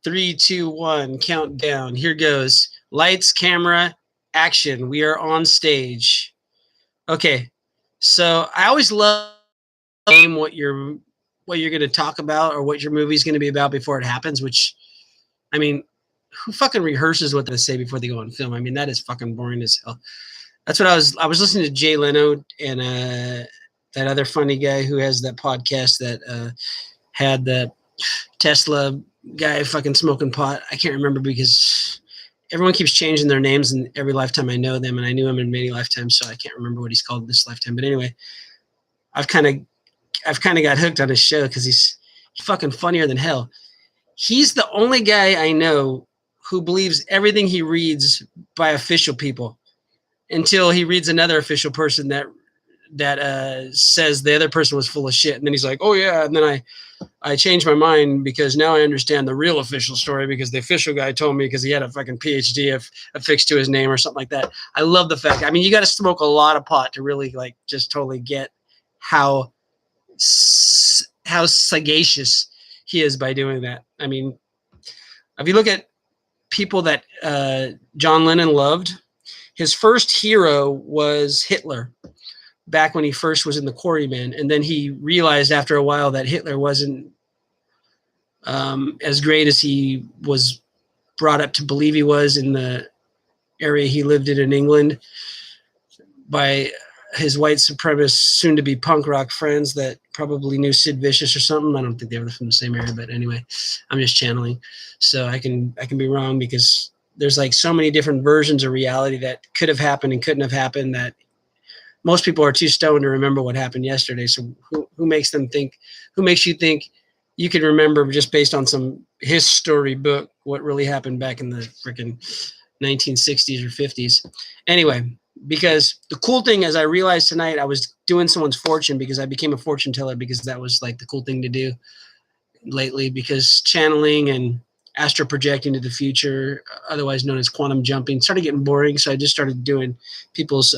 Three, two, one, countdown. Here goes. Lights, camera, action. We are on stage. Okay. So I always love name what you're going to talk about or what your movie's going to be about before it happens, which I mean, who fucking rehearses what they say before they go on film? I mean, that is fucking boring as hell. That's what I was listening to Jay Leno and that other funny guy who has that podcast that had that Tesla guy fucking smoking pot. I can't remember because everyone keeps changing their names in every lifetime I know them, and I knew him in many lifetimes, so I can't remember what he's called this lifetime. But anyway, I've kind of I've kind of got hooked on his show because he's fucking funnier than hell. He's the only guy I know who believes everything he reads by official people until he reads another official person that says the other person was full of shit, and then he's like, "Oh yeah," and then I changed my mind because now I understand the real official story because the official guy told me because he had a fucking PhD affixed to his name or something like that. I love the fact. I mean, you got to smoke a lot of pot to really like just totally get how how sagacious he is by doing that. I mean, if you look at people that John Lennon loved, his first hero was Hitler back when he first was in the Quarrymen, and then he realized after a while that Hitler wasn't as great as he was brought up to believe he was in the area he lived in England by his white supremacist, soon-to-be punk rock friends that probably knew Sid Vicious or something. I don't think they were from the same area, but anyway, I'm just channeling. So I can be wrong because there's like so many different versions of reality that could have happened and couldn't have happened that most people are too stoned to remember what happened yesterday. So who makes them think? Who makes you think you can remember just based on some history book what really happened back in the freaking 1960s or 50s? Anyway, because the cool thing is I realized tonight I was doing someone's fortune because I became a fortune teller because that was like the cool thing to do lately because channeling and astral projecting to the future, otherwise known as quantum jumping, started getting boring. So I just started doing people's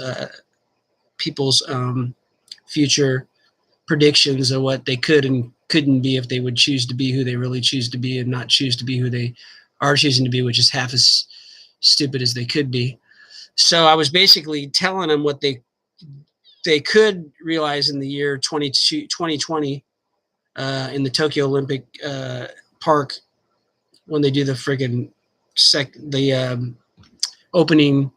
future predictions of what they could and couldn't be if they would choose to be who they really choose to be and not choose to be who they are choosing to be, which is half as stupid as they could be. So I was basically telling them what they could realize in the year 2020 in the Tokyo Olympic Park when they do the friggin' opening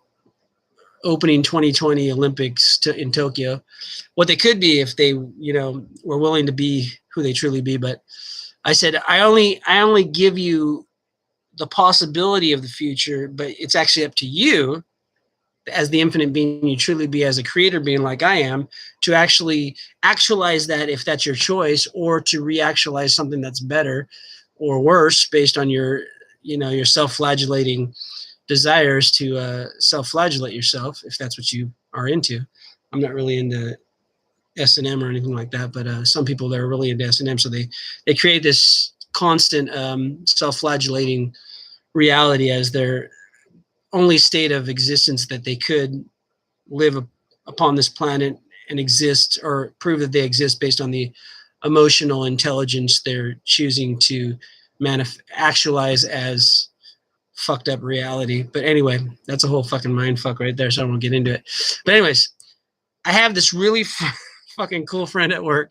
2020 Olympics in Tokyo, what they could be if they, were willing to be who they truly be. But I said, I only give you the possibility of the future, but it's actually up to you as the infinite being you truly be, as a creator being like I am, to actually actualize that if that's your choice, or to reactualize something that's better or worse based on your, your self-flagellating desires to self-flagellate yourself if that's what you are into. I'm not really into S&M or anything like that, but some people that are really into S&M, so they create this constant self-flagellating reality as their only state of existence that they could live upon this planet and exist or prove that they exist based on the emotional intelligence they're choosing to actualize as fucked up reality. But anyway, that's a whole fucking mind fuck right there, so I won't get into it. But anyways, I have this really fucking cool friend at work,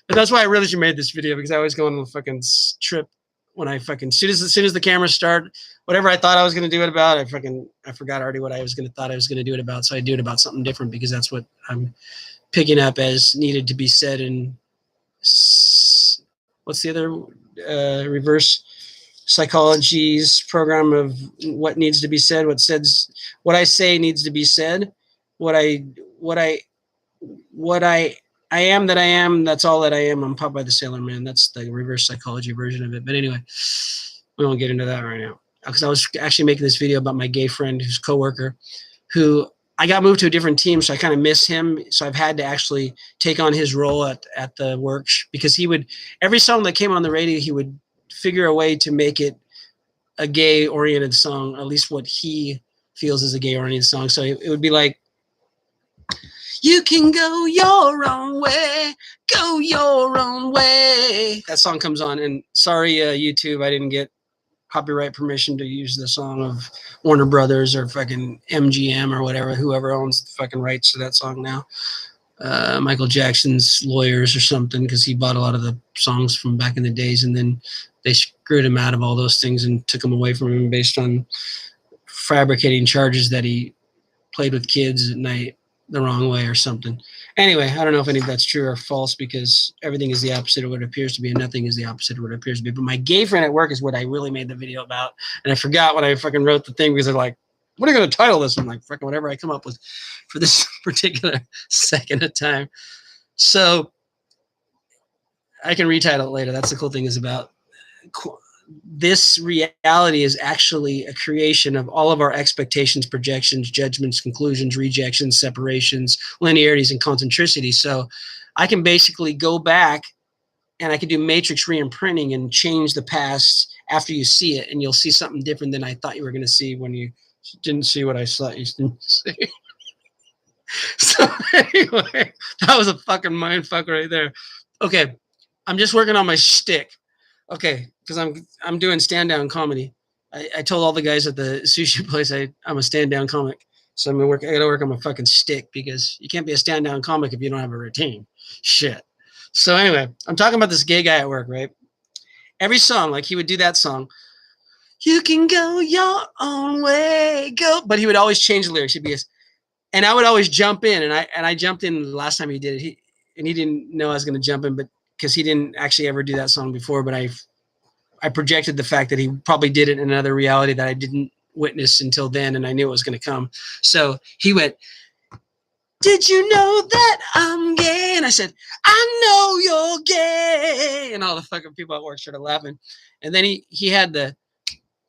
but that's why I really should made this video, because I always go on a fucking trip when I fucking as soon as the cameras start, whatever I thought I was gonna do it about, I forgot already what I was gonna do it about. So I do it about something different because that's what I'm picking up as needed to be said. And what's the other reverse psychology's program of what needs to be said, what I say needs to be said, what I I am that I am, that's all that I am. I'm Popeye the Sailor Man. That's the reverse psychology version of it. But anyway, we won't get into that right now, because I was actually making this video about my gay friend who's coworker, who I got moved to a different team, so I kind of miss him. So I've had to actually take on his role at the work, because he would, every song that came on the radio, he would figure a way to make it a gay-oriented song, at least what he feels is a gay-oriented song. So it would be like, you can go your own way, that song comes on, and sorry, YouTube, I didn't get copyright permission to use the song of Warner Brothers or fucking MGM or whatever, whoever owns the fucking rights to that song now. Michael Jackson's lawyers or something, because he bought a lot of the songs from back in the days, and then they screwed him out of all those things and took him away from him based on fabricating charges that he played with kids at night the wrong way or something. Anyway, I don't know if any of that's true or false, because everything is the opposite of what it appears to be and nothing is the opposite of what it appears to be. But my gay friend at work is what I really made the video about. And I forgot when I fucking wrote the thing, because they're like, what are you going to title this? I'm like, fucking whatever I come up with for this particular second of time. So I can retitle it later. That's the cool thing is about this reality is actually a creation of all of our expectations, projections, judgments, conclusions, rejections, separations, linearities, and concentricity. So I can basically go back and I can do matrix reimprinting and change the past after you see it, and you'll see something different than I thought you were going to see when you didn't see what I thought you didn't see. So anyway, that was a fucking mind fuck right there. Okay, I'm just working on my shtick. Okay, because I'm doing stand down comedy. I told all the guys at the sushi place I'm a stand down comic. So I gotta work on my fucking stick, because you can't be a stand down comic if you don't have a routine. Shit. So anyway, I'm talking about this gay guy at work, right? Every song, like he would do that song, you can go your own way, go. But he would always change the lyrics. He'd be, and I would always jump in, and I jumped in the last time he did it. He didn't know I was going to jump in, but because he didn't actually ever do that song before. But I projected the fact that he probably did it in another reality that I didn't witness until then, and I knew it was going to come. So he went, did you know that I'm gay? And I said, I know you're gay. And all the fucking people at work started laughing. And then he had the,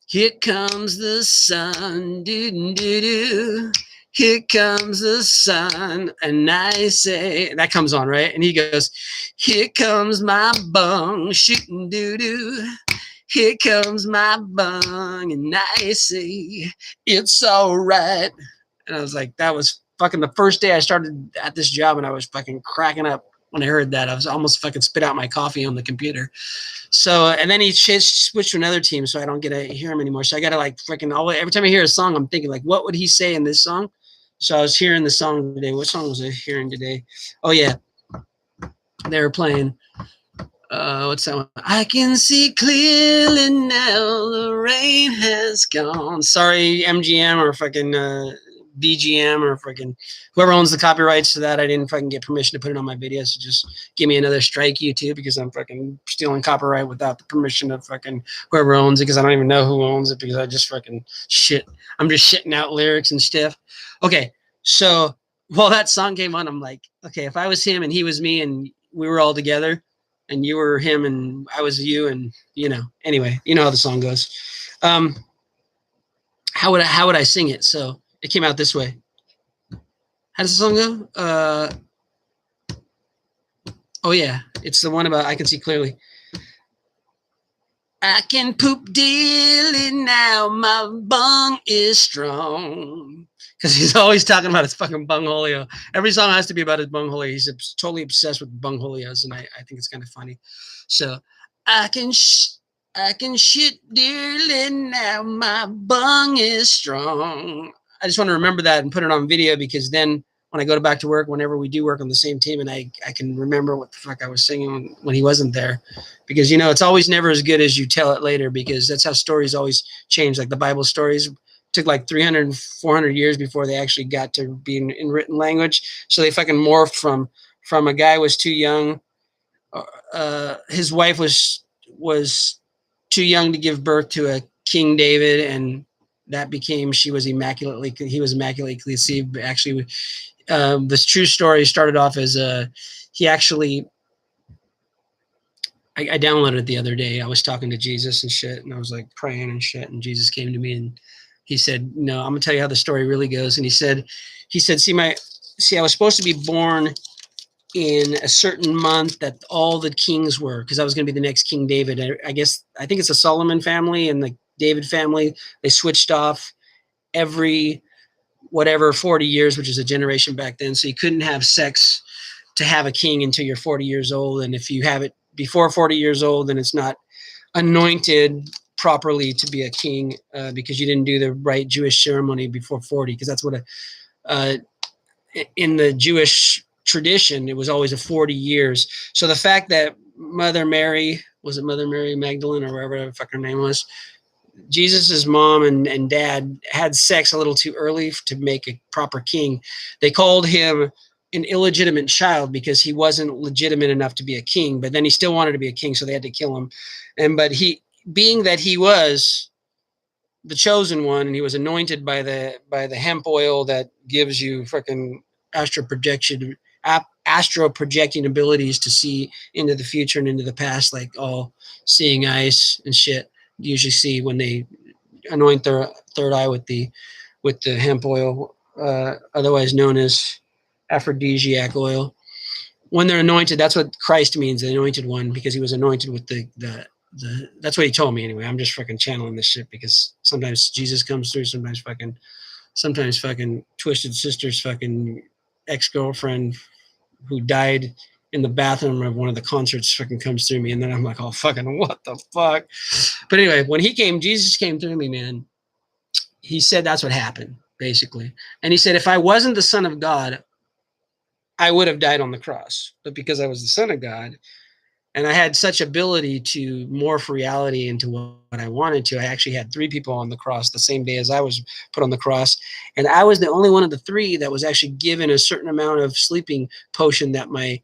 here comes the sun, doo-doo-doo-doo. Here comes the sun, and I say, and that comes on, right? And he goes, here comes my bung, shooting doo-doo. Here comes my bung, and I say, it's all right. And I was like, that was fucking the first day I started at this job, and I was fucking cracking up when I heard that. I was almost fucking spit out my coffee on the computer. So, and then he switched to another team, so I don't get to hear him anymore. So I got to like freaking, every time I hear a song, I'm thinking like, what would he say in this song? So I was hearing the song today. What song was I hearing today? Oh yeah, they were playing. What's that one? I can see clearly now. The rain has gone. Sorry, MGM or fucking BGM or fucking whoever owns the copyrights to that. I didn't fucking get permission to put it on my video, so just give me another strike, YouTube, because I'm fucking stealing copyright without the permission of fucking whoever owns it, because I don't even know who owns it, because I just fucking shit. I'm just shitting out lyrics and stuff. Okay, so while that song came on, I'm like, okay, if I was him and he was me and we were all together and you were him and I was you, and anyway, you know how the song goes. How would I sing it? So it came out this way. How does the song go? Oh yeah, it's the one about I can see clearly. I can poop daily now, my bung is strong. Because he's always talking about his fucking bungholio. Every song has to be about his bungholio. He's totally obsessed with bungholios, and I think it's kind of funny. So, I can shit dearly now, my bung is strong. I just want to remember that and put it on video, because then when I go back to work, whenever we do work on the same team, and I can remember what the fuck I was singing when he wasn't there. Because, it's always never as good as you tell it later, because that's how stories always change. Like the Bible stories took like 300 and 400 years before they actually got to be in written language. So they fucking morphed from a guy was too young. His wife was too young to give birth to a King David, and that became he was immaculately conceived. Actually, this true story started off as he actually. I downloaded it the other day. I was talking to Jesus and shit, and I was like praying and shit, and Jesus came to me and he said, "No, I'm gonna tell you how the story really goes." And he said, see, I was supposed to be born in a certain month that all the kings were, because I was going to be the next King David. I think it's the Solomon family and the David family. They switched off every 40 years, which is a generation back then. So you couldn't have sex to have a king until you're 40 years old. And if you have it before 40 years old, then it's not anointed properly to be a king because you didn't do the right Jewish ceremony before 40, because that's what in the Jewish tradition, it was always a 40 years. So the fact that Mother Mary, was it Mother Mary Magdalene or whatever the fuck her name was, Jesus's mom and dad had sex a little too early to make a proper king. They called him an illegitimate child because he wasn't legitimate enough to be a king, but then he still wanted to be a king, so they had to kill him. But he, being that he was the chosen one and he was anointed by the hemp oil that gives you freaking astro projecting abilities to see into the future and into the past, like all seeing eyes and shit. You usually see when they anoint their third eye with the hemp oil, otherwise known as aphrodisiac oil. When they're anointed, that's what Christ means, the anointed one, because he was anointed with the that's what he told me anyway. I'm just fucking channeling this shit because sometimes Jesus comes through, sometimes fucking Twisted Sister's fucking ex-girlfriend who died in the bathroom of one of the concerts fucking comes through me, and then I'm like, oh fucking what the fuck. But anyway, when he came, Jesus came through me, man. He said that's what happened, basically. And he said if I wasn't the Son of God, I would have died on the cross. But because I was the Son of God, and I had such ability to morph reality into what I wanted to, I actually had 3 people on the cross the same day as I was put on the cross. And I was the only one of the 3 that was actually given a certain amount of sleeping potion that my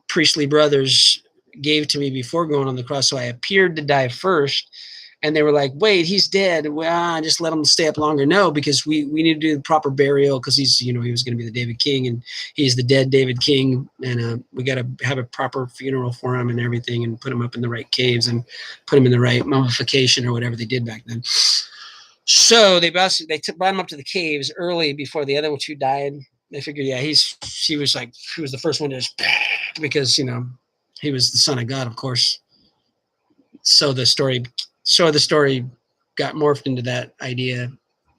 priestly brothers gave to me before going on the cross. So I appeared to die first. And they were like, wait, he's dead. Well, just let him stay up longer. No, because we need to do the proper burial because he's, he was going to be the David King and he's the dead David King. And we got to have a proper funeral for him and everything and put him up in the right caves and put him in the right mummification or whatever they did back then. So they brought him up to the caves early before the other 2 died. They figured, yeah, he was the first one to just, because, he was the Son of God, of course. So the story got morphed into that idea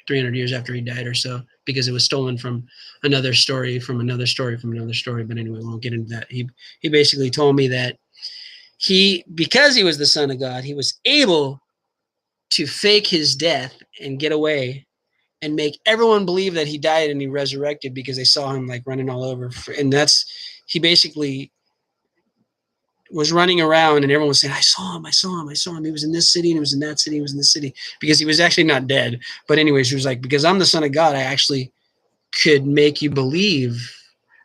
300 years after he died or so, because it was stolen from another story, from another story, from another story. But anyway, we won't get into that. He basically told me that because he was the Son of God, he was able to fake his death and get away and make everyone believe that he died and he resurrected because they saw him like running all over. And he basically was running around and everyone was saying, I saw him. He was in this city and he was in that city. He was in this city, because he was actually not dead. But anyways, he was like, because I'm the Son of God, I actually could make you believe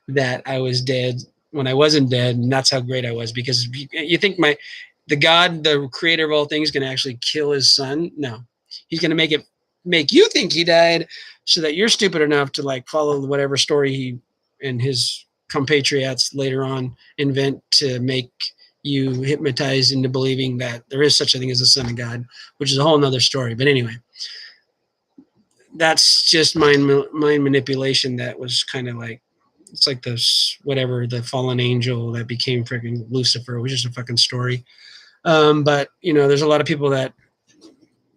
that I was dead when I wasn't dead. And that's how great I was. Because you think the God, the creator of all things, going to actually kill his son? No, he's going to make you think he died so that you're stupid enough to like follow whatever story he and his compatriots later on invent to make you hypnotized into believing that there is such a thing as the Son of God, which is a whole nother story. But anyway, that's just mind manipulation. That was kind of like, it's like the fallen angel that became freaking Lucifer. It was just a fucking story. But there's a lot of people that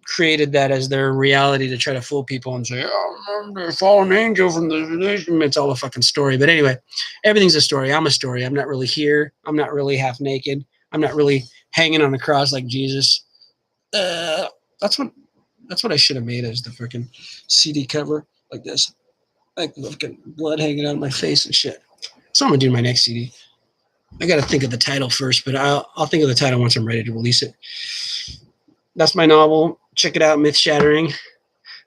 created that as their reality to try to fool people and say, oh, I'm the fallen angel from the, it's all a fucking story. But anyway, everything's a story. I'm a story. I'm not really here. I'm not really half naked. I'm not really hanging on the cross like Jesus. That's what I should have made as the freaking CD cover, like this, like fucking blood hanging out of my face and shit. So I'm gonna do my next CD. I got to think of the title first, but I'll think of the title once I'm ready to release it. That's my novel. Check it out, Myth Shattering,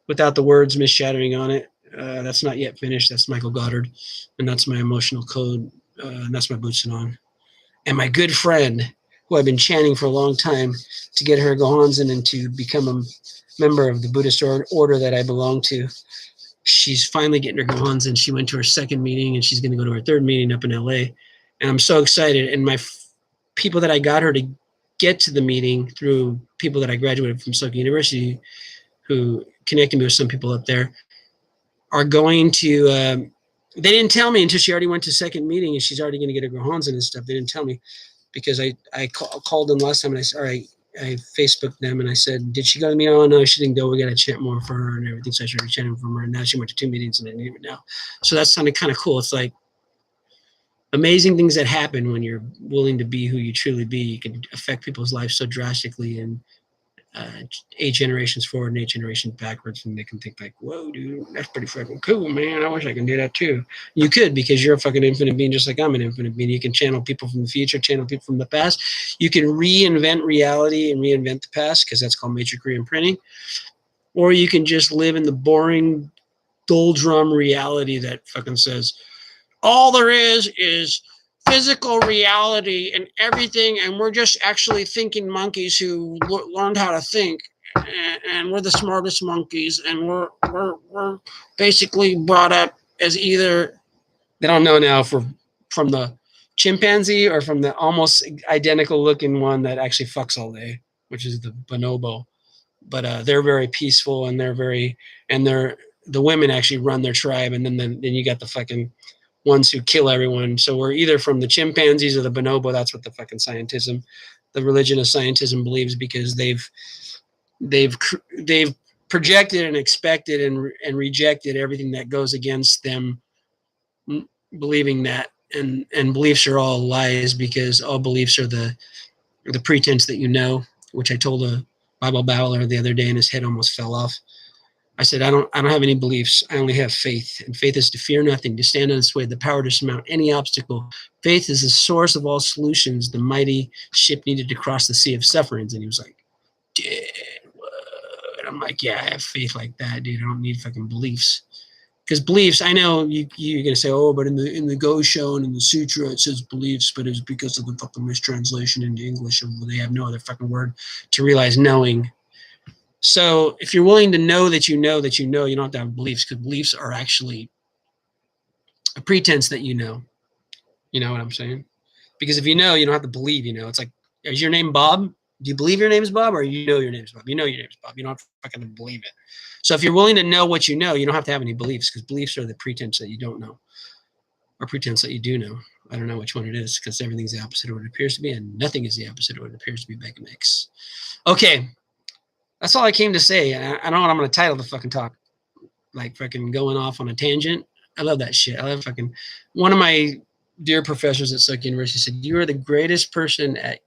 without the words Myth Shattering on it. That's not yet finished. That's Michael Goddard, and that's my emotional code, and that's my Boots and On. And my good friend, who I've been chanting for a long time to get her Gohanzen and to become a member of the Buddhist order that I belong to, she's finally getting her Gohanzen. She went to her 2nd meeting, and she's going to go to her 3rd meeting up in LA. And I'm so excited. And my people that I got her to get to the meeting through people that I graduated from Soka University, who connected me with some people up there, are going to, they didn't tell me until she already went to 2nd meeting and she's already going to get her Gohanzen and stuff. They didn't tell me, because I called them last time and I said, all right, I Facebooked them and I said, did she go to the meeting? Oh, no, she didn't go. We got to chant more for her and everything. So I started chanting for her. And now she went to 2 meetings and I didn't even know. So that sounded kind of cool. It's like amazing things that happen when you're willing to be who you truly be. You can affect people's lives so drastically. And 8 generations forward and 8 generations backwards, and they can think like, whoa, dude, that's pretty fucking cool, man. I wish I can do that too. You could, because you're a fucking infinite being, just like I'm an infinite being. You can channel people from the future, channel people from the past. You can reinvent reality and reinvent the past, because that's called matrix reimprinting. Or you can just live in the boring, doldrum reality that fucking says, all there is physical reality and everything, and we're just actually thinking monkeys who learned how to think, and we're the smartest monkeys, and we're basically brought up as either, they don't know now, for from the chimpanzee or from the almost identical looking one that actually fucks all day, which is the bonobo. But they're very peaceful, and they're the women actually run their tribe, and then you got the fucking ones who kill everyone. So we're either from the chimpanzees or the bonobo. That's what the fucking scientism, the religion of scientism, believes, because they've projected and expected and rejected everything that goes against them, believing that, and beliefs are all lies, because all beliefs are the pretense that you know, which I told a Bible babbler the other day, and his head almost fell off. I said, I don't have any beliefs. I only have faith. And faith is to fear nothing, to stand unswayed, the power to surmount any obstacle. Faith is the source of all solutions, the mighty ship needed to cross the sea of sufferings. And he was like, dude, what? I'm like, yeah, I have faith like that, dude. I don't need fucking beliefs. Because beliefs, I know you're gonna say, oh, but in the Gosho and in the Sutra it says beliefs, but it's because of the fucking mistranslation into English, and they have no other fucking word to realize knowing. So if you're willing to know that you know that you know, you don't have to have beliefs, because beliefs are actually a pretense that you know. You know what I'm saying? Because if you know, you don't have to believe. You know, it's like, is your name Bob? Do you believe your name is Bob, or you know your name is Bob? You know your name is Bob. You don't have to fucking believe it. So if you're willing to know what you know, you don't have to have any beliefs, because beliefs are the pretense that you don't know, or pretense that you do know. I don't know which one it is, because everything's the opposite of what it appears to be, and nothing is the opposite of what it appears to be. Back mix. Okay. That's all I came to say. I don't know what I'm going to title the fucking talk. Like fucking going off on a tangent. I love that shit. I love fucking, one of my dear professors at Sauk University said, you are the greatest person at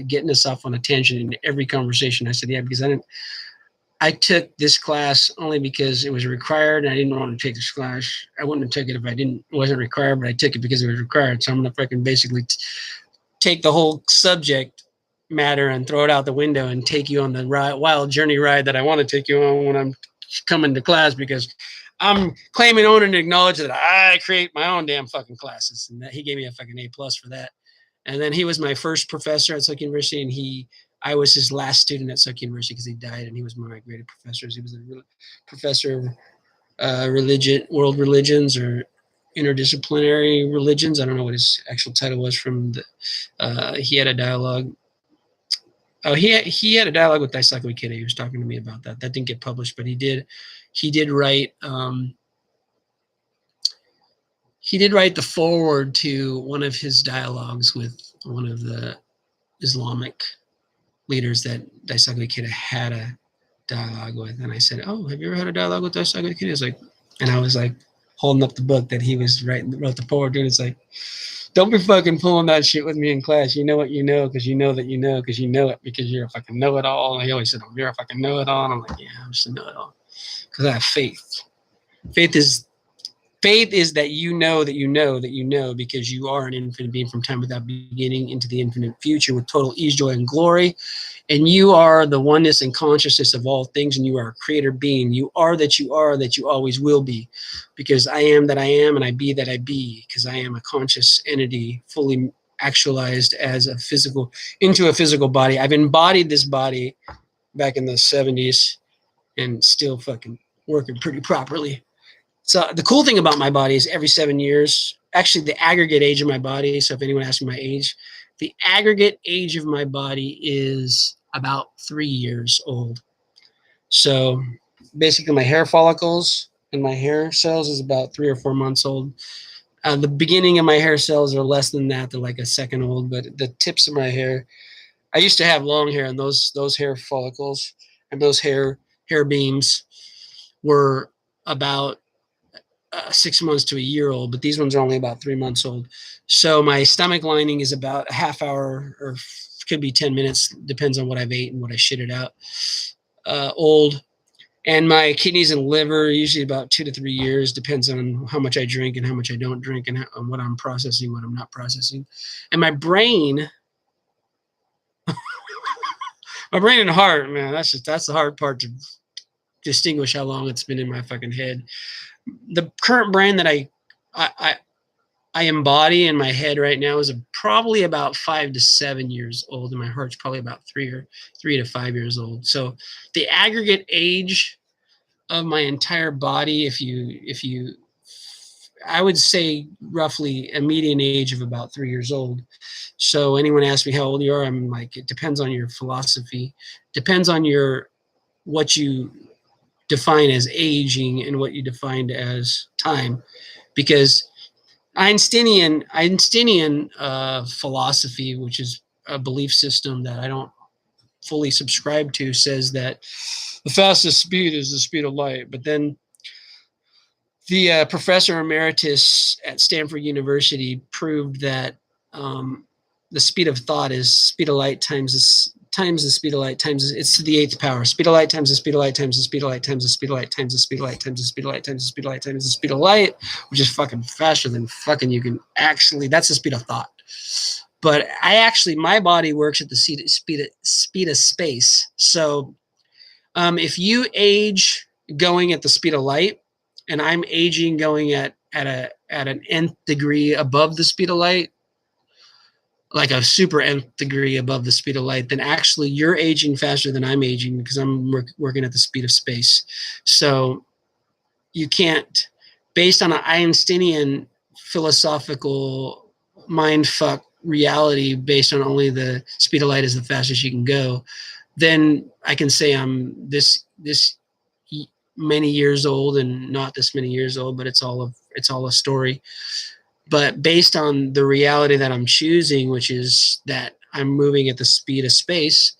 getting us off on a tangent in every conversation. I said, yeah, because I took this class only because it was required, and I didn't want to take this class. I wouldn't have took it if it wasn't required, but I took it because it was required. So I'm going to fucking basically take the whole subject matter and throw it out the window and take you on the wild journey ride that I want to take you on when I'm coming to class, because I'm claiming, own, and acknowledge that I create my own damn fucking classes, and that he gave me a fucking A+ for that. And then he was my first professor at Sauk University, and I was his last student at Sauk University, because he died, and he was one of my great professors. He was a professor of world religions, or interdisciplinary religions. I don't know what his actual title was. He had a dialogue. Oh, he had a dialogue with Daisaku Ikeda. He was talking to me about that. That didn't get published, but he did write. He did write the foreword to one of his dialogues with one of the Islamic leaders that Daisaku Ikeda had a dialogue with. And I said, "Oh, have you ever had a dialogue with Daisaku Ikeda?" I was like holding up the book that he was wrote the foreword to. It's like, don't be fucking pulling that shit with me in class. You know what you know, because you know that you know, because you know it, because you're a fucking know-it-all. And he always said, oh, you're a fucking know-it-all. And I'm like, yeah, I'm just a know-it-all. Because I have faith. Faith is that you know that you know that you know, because you are an infinite being from time without beginning into the infinite future with total ease, joy, and glory. And you are the oneness and consciousness of all things, and you are a creator being. You are that you always will be, because I am that I am, and I be that I be, because I am a conscious entity fully actualized as into a physical body. I've embodied this body back in the 70s and still fucking working pretty properly. So the cool thing about my body is every 7 years, actually the aggregate age of my body, so if anyone asks me my age, the aggregate age of my body is about 3 years old. So basically my hair follicles and my hair cells is about 3 or 4 months old. The beginning of my hair cells are less than that. They're like a second old, but the tips of my hair, I used to have long hair, and those hair follicles and those hair beams were about 6 months to a year old, but these ones are only about 3 months old. So my stomach lining is about a half hour or could be 10 minutes, depends on what I've ate and what I shitted out. Old. And my kidneys and liver, usually about 2 to 3 years, depends on how much I drink and how much I don't drink, and on what I'm processing, what I'm not processing. And my brain, my brain and heart, man, that's the hard part to distinguish how long it's been in my fucking head. The current brain that I embody in my head right now is probably about 5 to 7 years old, and my heart's probably about 3 to 5 years old. So the aggregate age of my entire body, if you I would say roughly a median age of about 3 years old. So anyone asks me how old you are, I'm like, it depends on your philosophy, depends on what you define as aging and what you defined as time, because Einsteinian philosophy, which is a belief system that I don't fully subscribe to, says that the fastest speed is the speed of light. But then the professor emeritus at Stanford University proved that the speed of thought is speed of light times the speed of light times it's to the 8th power. Speed of light times the speed of light times the speed of light times the speed of light times the speed of light times the speed of light times the speed of light times the speed of light, which is fucking faster than fucking you can actually. That's the speed of thought. But my body works at the speed of space. So if you age going at the speed of light, and I'm aging going at an nth degree above the speed of light, like a super nth degree above the speed of light, then actually you're aging faster than I'm aging, because I'm working at the speed of space. So you can't, based on an Einsteinian philosophical mindfuck reality, based on only the speed of light is the fastest you can go, then I can say I'm this many years old and not this many years old, but it's all a story. But based on the reality that I'm choosing, which is that I'm moving at the speed of space,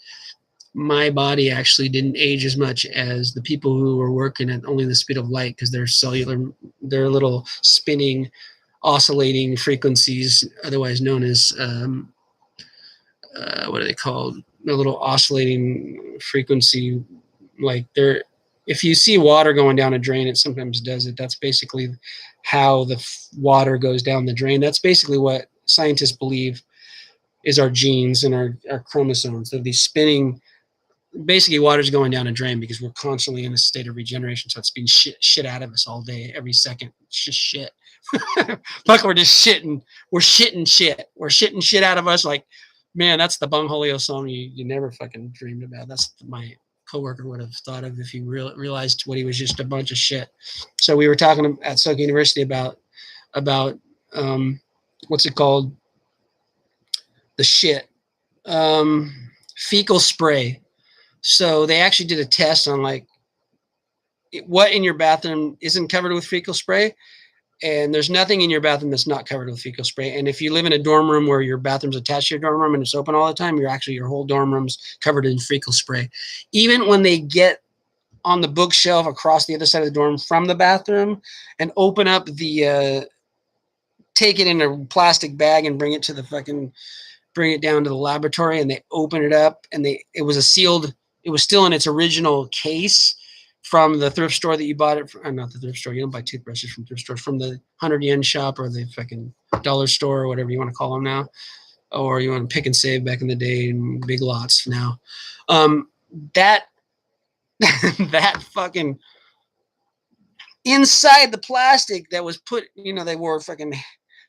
my body actually didn't age as much as the people who were working at only the speed of light, because they're little spinning, oscillating frequencies, otherwise known as what are they called? A little oscillating frequency. Like if you see water going down a drain, it sometimes does it. That's basically how the water goes down the drain. That's basically what scientists believe is our genes and our chromosomes. They're these spinning. Basically, water's going down a drain because we're constantly in a state of regeneration. So it's being shit out of us all day, every second. It's just shit. Fuck, we're just shitting. We're shitting shit. We're shitting shit out of us. Like, man, that's the Bungholio song you never fucking dreamed about. That's my coworker would have thought of if he realized what he was, just a bunch of shit. So we were talking at Soka University about what's it called? The shit. Fecal spray. So they actually did a test on like what in your bathroom isn't covered with fecal spray. And there's nothing in your bathroom that's not covered with fecal spray. And if you live in a dorm room where your bathroom's attached to your dorm room and it's open all the time, your whole dorm room's covered in fecal spray. Even when they get on the bookshelf across the other side of the dorm from the bathroom and open up take it in a plastic bag and bring it down to the laboratory, and they open it up, and it was still in its original case from the thrift store that you bought it from. Not the thrift store. You don't buy toothbrushes from thrift stores. From the 100 yen shop or the fucking dollar store or whatever you want to call them now. Or you want to Pick and Save back in the day, and Big Lots now. That fucking inside the plastic that was put, they wore fucking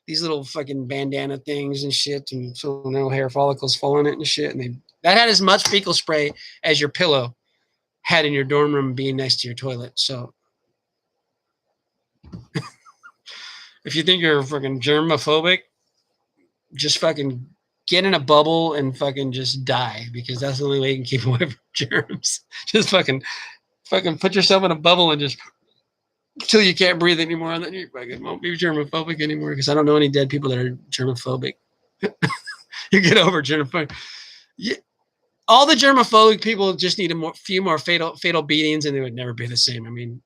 these little fucking bandana things and shit, and so no hair follicles fall in it and shit. And that had as much fecal spray as your pillow had in your dorm room being next to your toilet. So if you think you're fucking germophobic, just fucking get in a bubble and fucking just die, because that's the only way you can keep away from germs. Just fucking put yourself in a bubble and just until you can't breathe anymore, and then you fucking won't be germophobic anymore, because I don't know any dead people that are germophobic. You get over germophobic. All the germophobic people just need few more fatal beatings, and they would never be the same. I mean,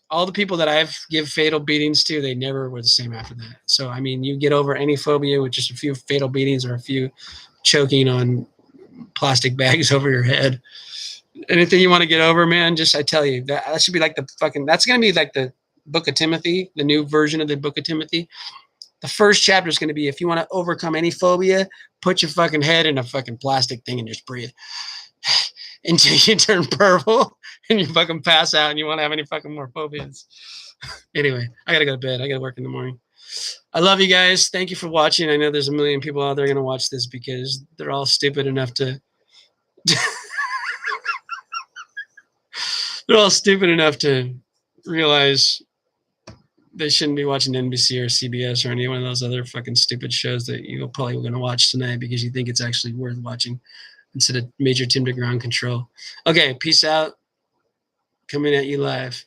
all the people that I've give fatal beatings to, they never were the same after that. So, I mean, you get over any phobia with just a few fatal beatings or a few choking on plastic bags over your head. Anything you want to get over, man, just I tell you, that should be like the fucking, that's going to be like the Book of Timothy, the new version of the Book of Timothy. The first chapter is going to be, if you want to overcome any phobia, put your fucking head in a fucking plastic thing and just breathe until you turn purple and you fucking pass out and you won't have any fucking more phobias. Anyway, I got to go to bed. I got to work in the morning. I love you guys. Thank you for watching. I know there's a million people out there going to watch this because they're all stupid enough to they're all stupid enough to realize they shouldn't be watching NBC or CBS or any one of those other fucking stupid shows that you're probably going to watch tonight because you think it's actually worth watching instead of Major Tim to Ground Control. Okay, peace out. Coming at you live.